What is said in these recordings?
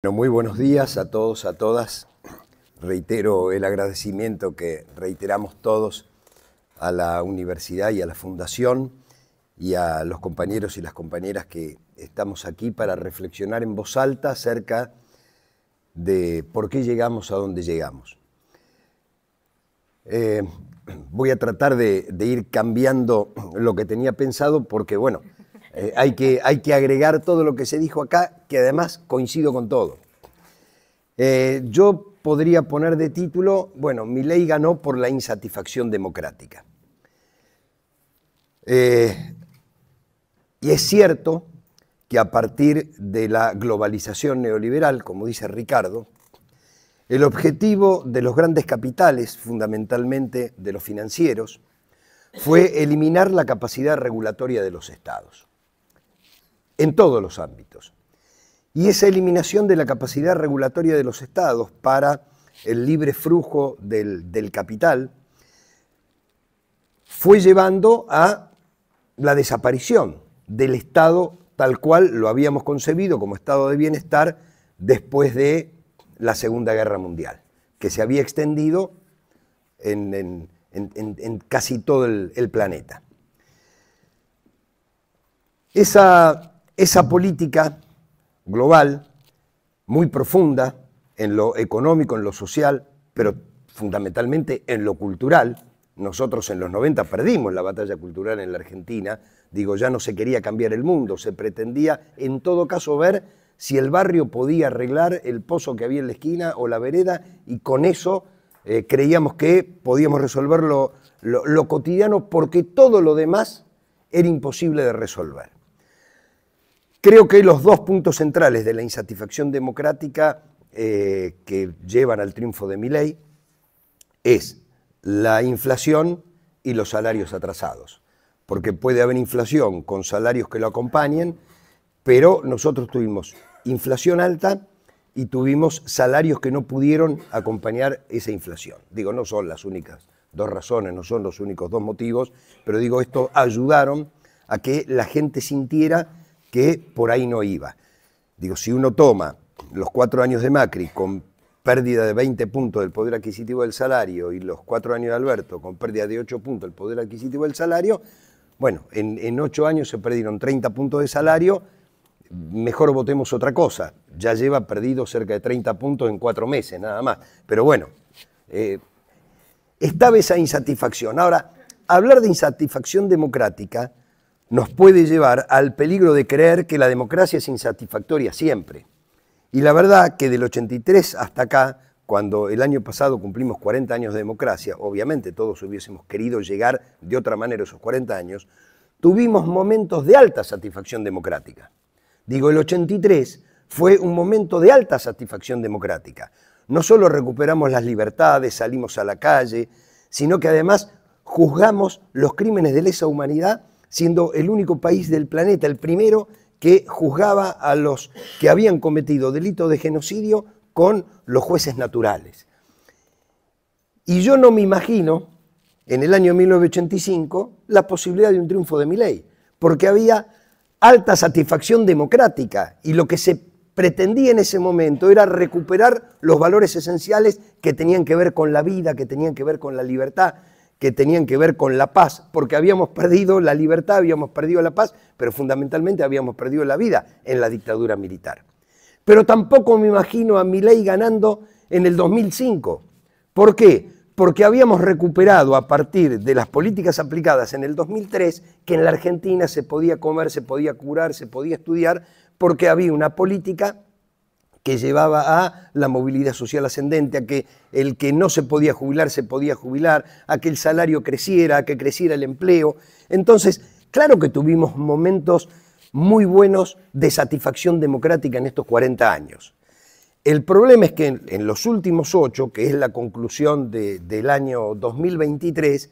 Bueno, muy buenos días a todos, a todas. Reitero el agradecimiento que reiteramos todos a la universidad y a la fundación y a los compañeros y las compañeras que estamos aquí para reflexionar en voz alta acerca de por qué llegamos a donde llegamos. Voy a tratar de ir cambiando lo que tenía pensado porque, bueno, hay que agregar todo lo que se dijo acá, que además coincido con todo. Yo podría poner de título, bueno, Milei ganó por la insatisfacción democrática. Y es cierto que a partir de la globalización neoliberal, como dice Ricardo, el objetivo de los grandes capitales, fundamentalmente de los financieros, fue eliminar la capacidad regulatoria de los estados, en todos los ámbitos. Y esa eliminación de la capacidad regulatoria de los estados para el libre flujo del capital fue llevando a la desaparición del Estado tal cual lo habíamos concebido como estado de bienestar después de la Segunda Guerra Mundial, que se había extendido en casi todo el planeta. Esa política global, muy profunda en lo económico, en lo social, pero fundamentalmente en lo cultural. Nosotros en los 90 perdimos la batalla cultural en la Argentina. Digo, ya no se quería cambiar el mundo, se pretendía en todo caso ver si el barrio podía arreglar el pozo que había en la esquina o la vereda, y con eso creíamos que podíamos resolver lo cotidiano, porque todo lo demás era imposible de resolver. Creo que los dos puntos centrales de la insatisfacción democrática que llevan al triunfo de Milei es la inflación y los salarios atrasados. Porque puede haber inflación con salarios que lo acompañen, pero nosotros tuvimos inflación alta y tuvimos salarios que no pudieron acompañar esa inflación. Digo, no son las únicas dos razones, no son los únicos dos motivos, pero digo, esto ayudaron a que la gente sintiera que por ahí no iba. Digo, si uno toma los 4 años de Macri con pérdida de 20 puntos del poder adquisitivo del salario y los 4 años de Alberto con pérdida de 8 puntos del poder adquisitivo del salario, bueno, en 8 años se perdieron 30 puntos de salario, mejor votemos otra cosa. Ya lleva perdido cerca de 30 puntos en 4 meses, nada más. Pero bueno, estaba esa insatisfacción. Ahora, hablar de insatisfacción democrática nos puede llevar al peligro de creer que la democracia es insatisfactoria siempre. Y la verdad que del 83 hasta acá, cuando el año pasado cumplimos 40 años de democracia, obviamente todos hubiésemos querido llegar de otra manera a esos 40 años, tuvimos momentos de alta satisfacción democrática. Digo, el 83 fue un momento de alta satisfacción democrática. No solo recuperamos las libertades, salimos a la calle, sino que además juzgamos los crímenes de lesa humanidad, siendo el único país del planeta, el primero que juzgaba a los que habían cometido delitos de genocidio con los jueces naturales. Y yo no me imagino, en el año 1985, la posibilidad de un triunfo de Milei, porque había alta satisfacción democrática y lo que se pretendía en ese momento era recuperar los valores esenciales que tenían que ver con la vida, que tenían que ver con la libertad, que tenían que ver con la paz, porque habíamos perdido la libertad, habíamos perdido la paz, pero fundamentalmente habíamos perdido la vida en la dictadura militar. Pero tampoco me imagino a Milei ganando en el 2005. ¿Por qué? Porque habíamos recuperado a partir de las políticas aplicadas en el 2003 que en la Argentina se podía comer, se podía curar, se podía estudiar, porque había una política que llevaba a la movilidad social ascendente, a que el que no se podía jubilar, a que el salario creciera, a que creciera el empleo. Entonces, claro que tuvimos momentos muy buenos de satisfacción democrática en estos 40 años. El problema es que en los últimos 8, que es la conclusión del año 2023,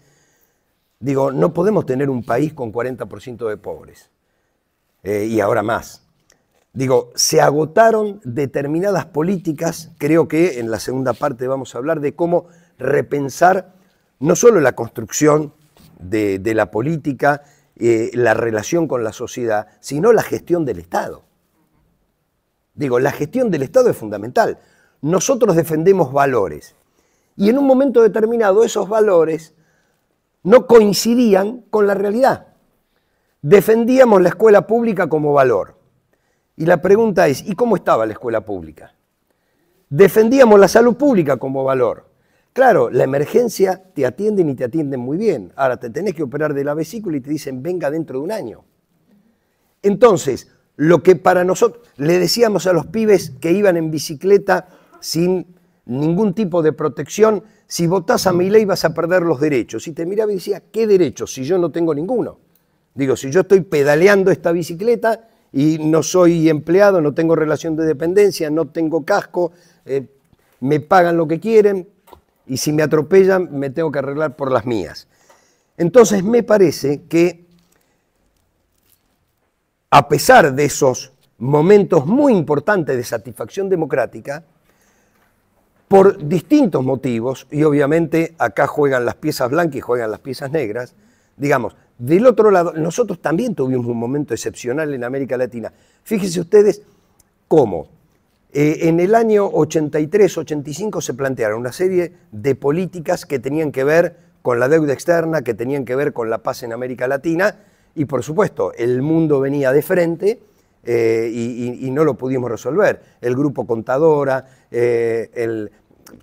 digo, no podemos tener un país con 40% de pobres, y ahora más. Digo, se agotaron determinadas políticas, creo que en la segunda parte vamos a hablar de cómo repensar no solo la construcción de la política, la relación con la sociedad, sino la gestión del Estado. Digo, la gestión del Estado es fundamental. Nosotros defendemos valores y en un momento determinado esos valores no coincidían con la realidad. Defendíamos la escuela pública como valor. Y la pregunta es, ¿y cómo estaba la escuela pública? Defendíamos la salud pública como valor. Claro, la emergencia te atienden y te atienden muy bien. Ahora te tenés que operar de la vesícula y te dicen venga dentro de un año. Entonces, lo que para nosotros, le decíamos a los pibes que iban en bicicleta sin ningún tipo de protección, si votás a Milei vas a perder los derechos. Y te miraba y decía, ¿qué derechos? Si yo no tengo ninguno. Digo, si yo estoy pedaleando esta bicicleta y no soy empleado, no tengo relación de dependencia, no tengo casco, me pagan lo que quieren y si me atropellan me tengo que arreglar por las mías. Entonces me parece que a pesar de esos momentos muy importantes de satisfacción democrática, por distintos motivos, y obviamente acá juegan las piezas blancas y juegan las piezas negras, digamos, del otro lado, nosotros también tuvimos un momento excepcional en América Latina. Fíjense ustedes cómo en el año 83-85 se plantearon una serie de políticas que tenían que ver con la deuda externa, que tenían que ver con la paz en América Latina, y por supuesto el mundo venía de frente y no lo pudimos resolver. El grupo Contadora,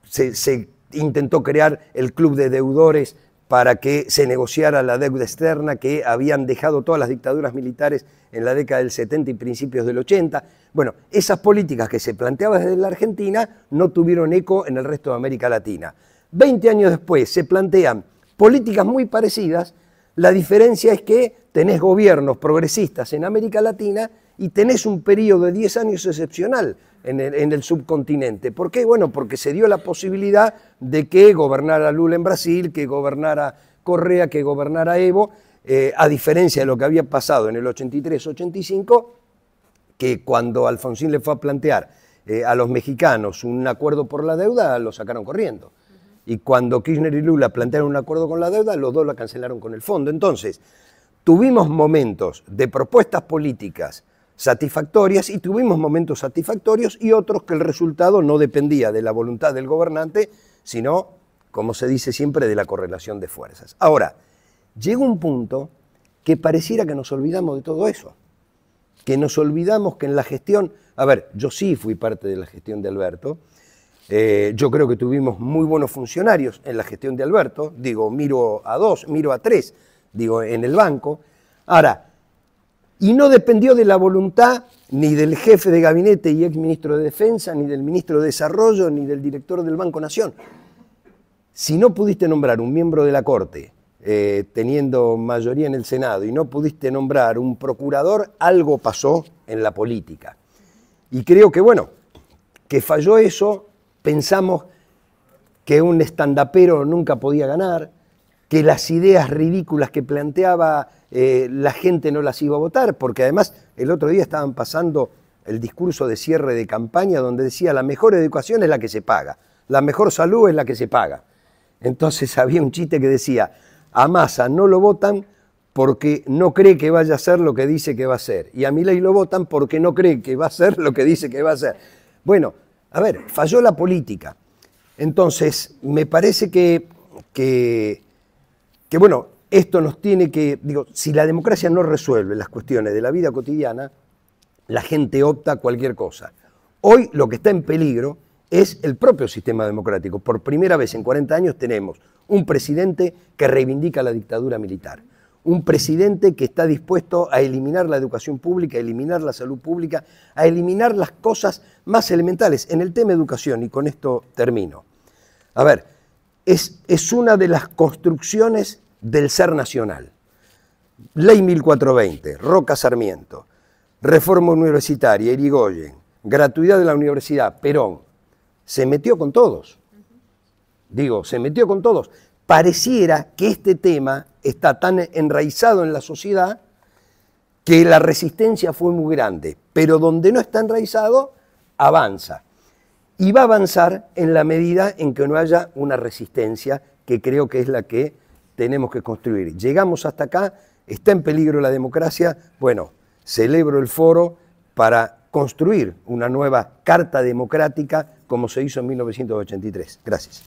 se intentó crear el club de deudores para que se negociara la deuda externa que habían dejado todas las dictaduras militares en la década del 70 y principios del 80. Bueno, esas políticas que se planteaban desde la Argentina no tuvieron eco en el resto de América Latina. 20 años después se plantean políticas muy parecidas, la diferencia es que tenés gobiernos progresistas en América Latina y tenés un periodo de 10 años excepcional en el subcontinente. ¿Por qué? Bueno, porque se dio la posibilidad de que gobernara Lula en Brasil, que gobernara Correa, que gobernara Evo, a diferencia de lo que había pasado en el 83-85, que cuando Alfonsín le fue a plantear a los mexicanos un acuerdo por la deuda, lo sacaron corriendo. Y cuando Kirchner y Lula plantearon un acuerdo con la deuda, los dos la cancelaron con el fondo. Entonces, tuvimos momentos de propuestas políticas satisfactorias y tuvimos momentos satisfactorios y otros que el resultado no dependía de la voluntad del gobernante, sino, como se dice siempre, de la correlación de fuerzas. Ahora, llegó un punto que pareciera que nos olvidamos de todo eso, que nos olvidamos que en la gestión, a ver, yo sí fui parte de la gestión de Alberto, yo creo que tuvimos muy buenos funcionarios en la gestión de Alberto, digo, miro a 2, miro a 3, digo, en el banco. Ahora, y no dependió de la voluntad ni del jefe de gabinete y ex ministro de Defensa, ni del ministro de Desarrollo, ni del director del Banco Nación. Si no pudiste nombrar un miembro de la Corte, teniendo mayoría en el Senado, y no pudiste nombrar un procurador, algo pasó en la política. Y creo que, bueno, que falló eso. Pensamos que un estandapero nunca podía ganar, que las ideas ridículas que planteaba la gente no las iba a votar, porque además el otro día estaban pasando el discurso de cierre de campaña donde decía la mejor educación es la que se paga, la mejor salud es la que se paga. Entonces había un chiste que decía, a Massa no lo votan porque no cree que vaya a hacer lo que dice que va a hacer, y a Milei lo votan porque no cree que va a hacer lo que dice que va a hacer. Bueno, a ver, falló la política. Entonces, me parece que bueno, esto nos tiene que, digo, si la democracia no resuelve las cuestiones de la vida cotidiana, la gente opta a cualquier cosa. Hoy lo que está en peligro es el propio sistema democrático. Por primera vez en 40 años tenemos un presidente que reivindica la dictadura militar. Un presidente que está dispuesto a eliminar la educación pública, a eliminar la salud pública, a eliminar las cosas más elementales. En el tema educación, y con esto termino. A ver, es una de las construcciones del ser nacional. Ley 1420, Roca Sarmiento, reforma universitaria, Irigoyen, gratuidad de la universidad, Perón. Se metió con todos. Digo, se metió con todos. Pareciera que este tema está tan enraizado en la sociedad que la resistencia fue muy grande, pero donde no está enraizado, avanza. Y va a avanzar en la medida en que no haya una resistencia, que creo que es la que tenemos que construir. Llegamos hasta acá, está en peligro la democracia, bueno, celebro el foro para construir una nueva carta democrática como se hizo en 1983. Gracias.